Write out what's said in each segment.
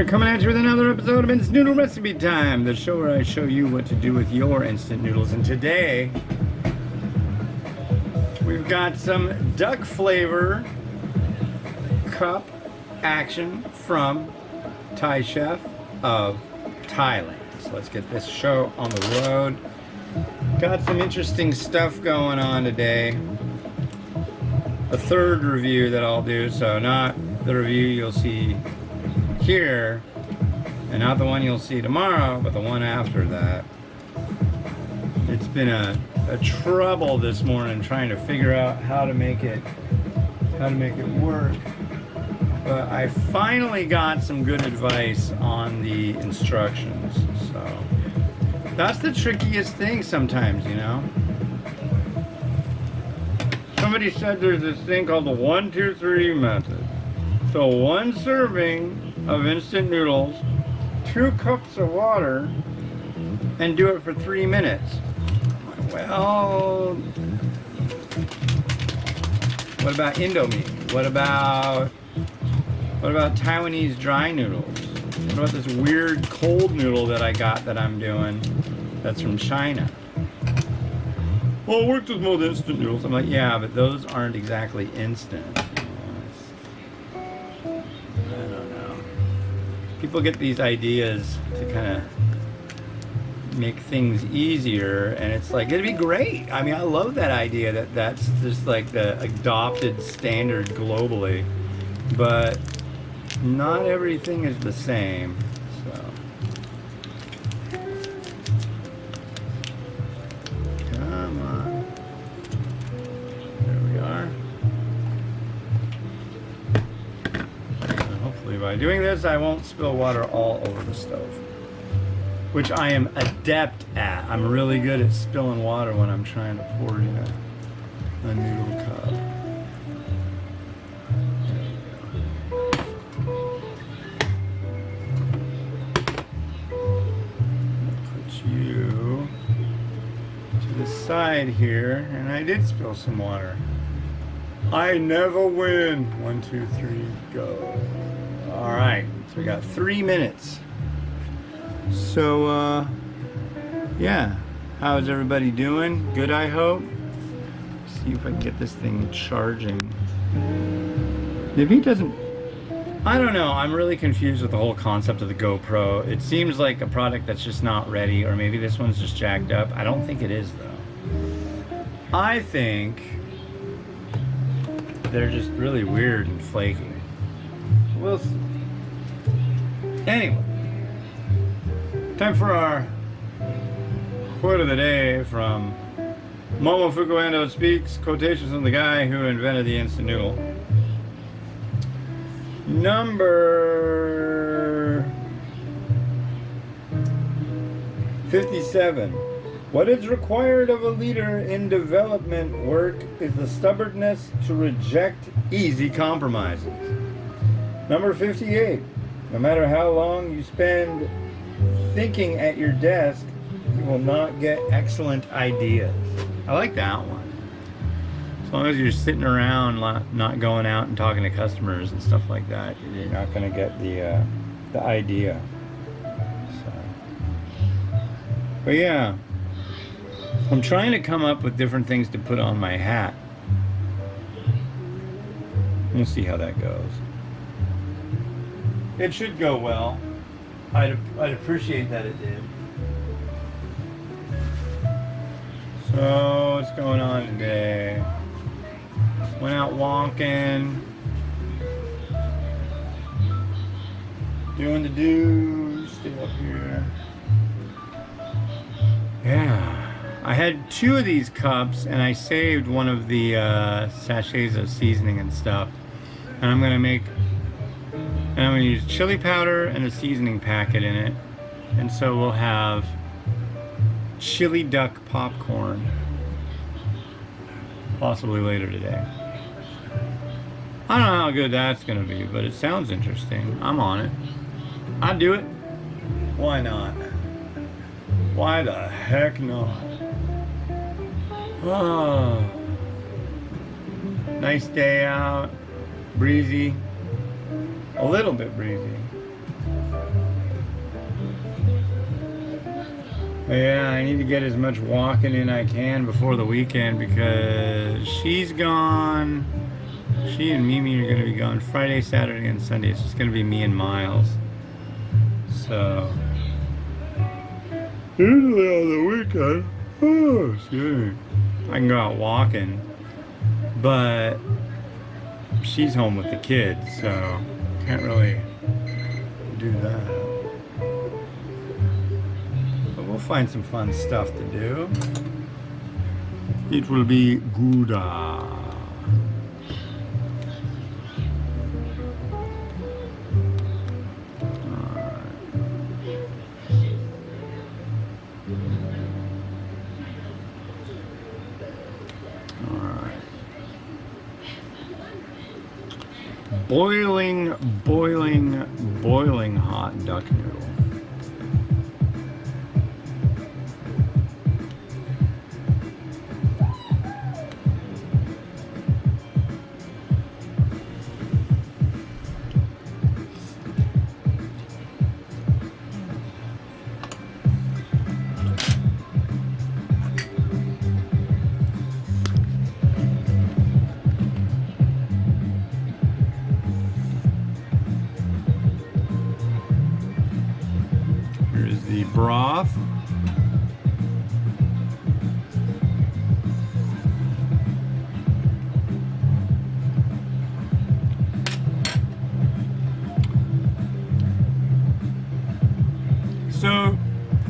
Alright, coming at you with another episode of Instant Noodle Recipe Time, the show where I show you what to do with your instant noodles. And today, we've got some duck flavor cup action from Thai chef of Thailand. So let's get this show on the road. Got some interesting stuff going on today. A third review that I'll do, so not the review you'll see here, and not the one you'll see tomorrow, but the one after that. It's been a trouble this morning trying to figure out how to make it work. But I finally got some good advice on the instructions. So that's the trickiest thing sometimes, you know. Somebody said there's this thing called the 1, 2, 3 method. So 1 serving of instant noodles, 2 cups of water, and do it for 3 minutes. Well, what about Indomie? What about Taiwanese dry noodles? What about this weird cold noodle that I got that I'm doing that's from China? Well, it works with most instant noodles. I'm like, yeah, but those aren't exactly instant. People get these ideas to kind of make things easier, and it's like, it'd be great. I mean, I love that idea that that's just like the adopted standard globally, but not everything is the same. So come on, there we are. Hopefully by doing this I won't spill water all over the stove, which I am adept at. I'm really good at spilling water when I'm trying to pour in a noodle cup. Put you to the side here, and I did spill some water. I never win. 1, 2, 3, go. All right, so we got 3 minutes. So, yeah, how's everybody doing? Good, I hope. See if I can get this thing charging. Maybe it doesn't. I don't know. I'm really confused with the whole concept of the GoPro. It seems like a product that's just not ready, or maybe this one's just jacked up. I don't think it is, though. I think they're just really weird and flaky. We'll see. Anyway, time for our quote of the day from Momo Fukuendo Speaks, quotations from the guy who invented the instant noodle. Number 57. What is required of a leader in development work is the stubbornness to reject easy compromises. Number 58. No matter how long you spend thinking at your desk, you will not get excellent ideas. I like that one. As long as you're sitting around, not going out and talking to customers and stuff like that, you're not going to get the idea. So. But yeah, I'm trying to come up with different things to put on my hat. We'll see how that goes. It should go well. I'd appreciate that it did. So what's going on today? Went out wonking, doing the do. Stay up here. Yeah, I had 2 of these cups, and I saved one of the sachets of seasoning and stuff. And I'm gonna use chili powder and a seasoning packet in it, and so we'll have chili duck popcorn possibly later today. I don't know how good that's gonna be, but it sounds interesting. I'm on it. I'd do it. Why not? Why the heck not? Oh, nice day out, breezy. A little bit breezy. But yeah, I need to get as much walking in I can before the weekend because she's gone. She and Mimi are going to be gone Friday, Saturday, and Sunday. It's just going to be me and Miles. So, usually on the weekend, oh, excuse me, I can go out walking. But she's home with the kids, so can't really do that. But we'll find some fun stuff to do. It will be good. Boiling, boiling, boiling hot duck noodle. The broth. So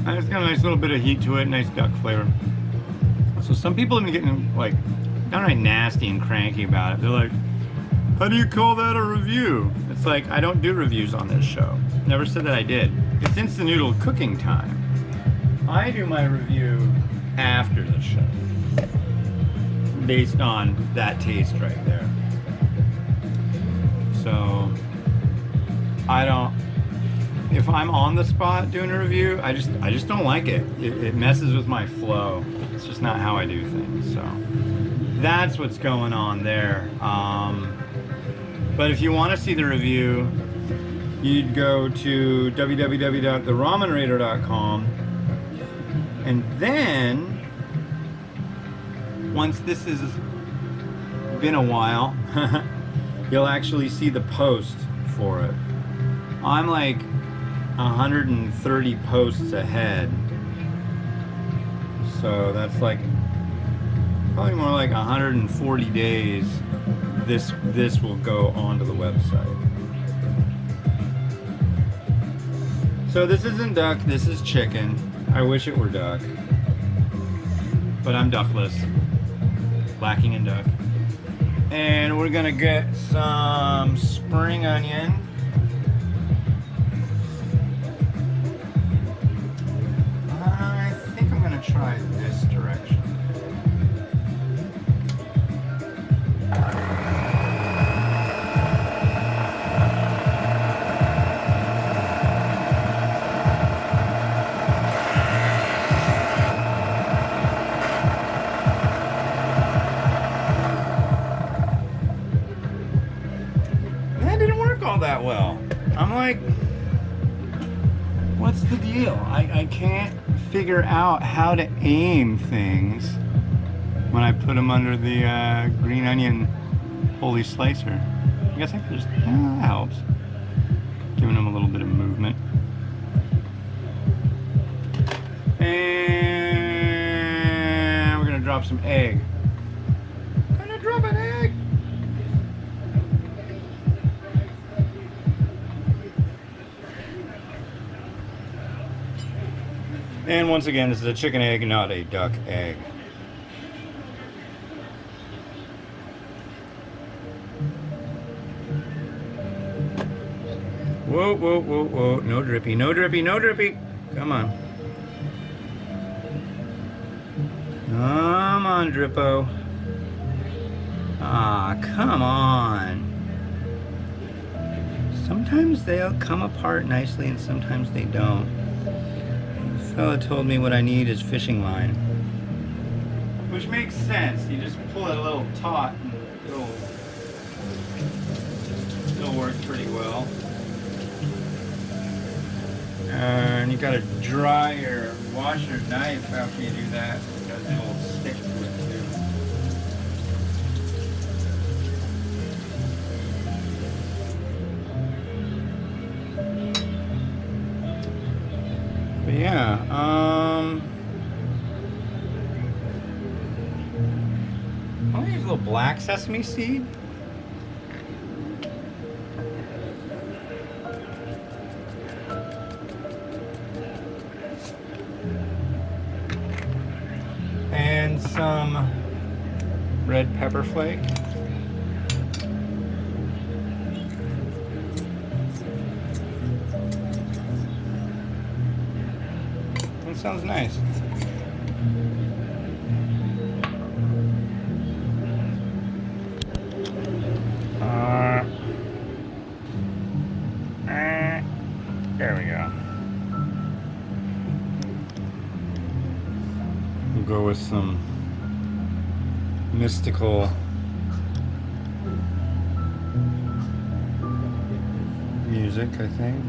it's got a nice little bit of heat to it, nice duck flavor. So some people have been getting like downright nasty and cranky about it. They're like, how do you call that a review? It's like, I don't do reviews on this show. Never said that I did. It's instant noodle cooking time. I do my review after the show, based on that taste right there. So, I don't, if I'm on the spot doing a review, I just don't like it. It messes with my flow. It's just not how I do things, so. That's what's going on there. But if you want to see the review, you'd go to www.theramenrater.com, and then once this has been a while, you'll actually see the post for it. I'm like 130 posts ahead, so that's like probably more like 140 days. This will go onto the website. So this isn't duck, this is chicken. I wish it were duck, but I'm duckless, lacking in duck. And we're gonna get some spring onion. I think I'm gonna try this direction. That well. I'm like, what's the deal? I can't figure out how to aim things when I put them under the green onion holy slicer. I guess I could just, that helps. Giving them a little bit of movement. And we're gonna drop some egg. Gonna drop an egg. And once again, this is a chicken egg, not a duck egg. Whoa, whoa, whoa, whoa. No drippy, no drippy, no drippy. Come on. Come on, Drippo. Ah, come on. Sometimes they'll come apart nicely and sometimes they don't. The fella told me what I need is fishing line. Which makes sense. You just pull it a little taut and it'll work pretty well. And you gotta wash your knife after you do that, because it'll stick to it too. But yeah, I'll use a little black sesame seed. And some red pepper flake. That sounds nice. There we go. We'll go with some mystical music, I think.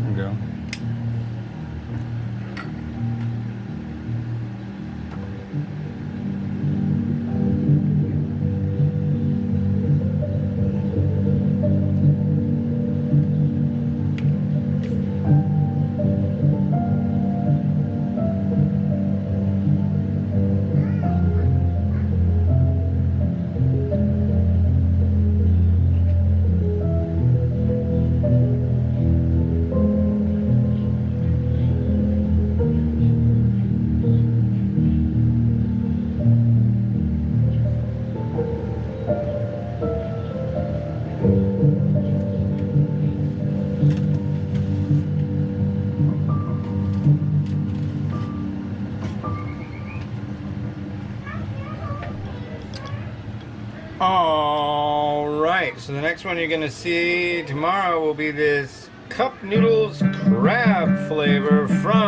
There we go. Alright, so the next one you're going to see tomorrow will be this cup noodles crab flavor from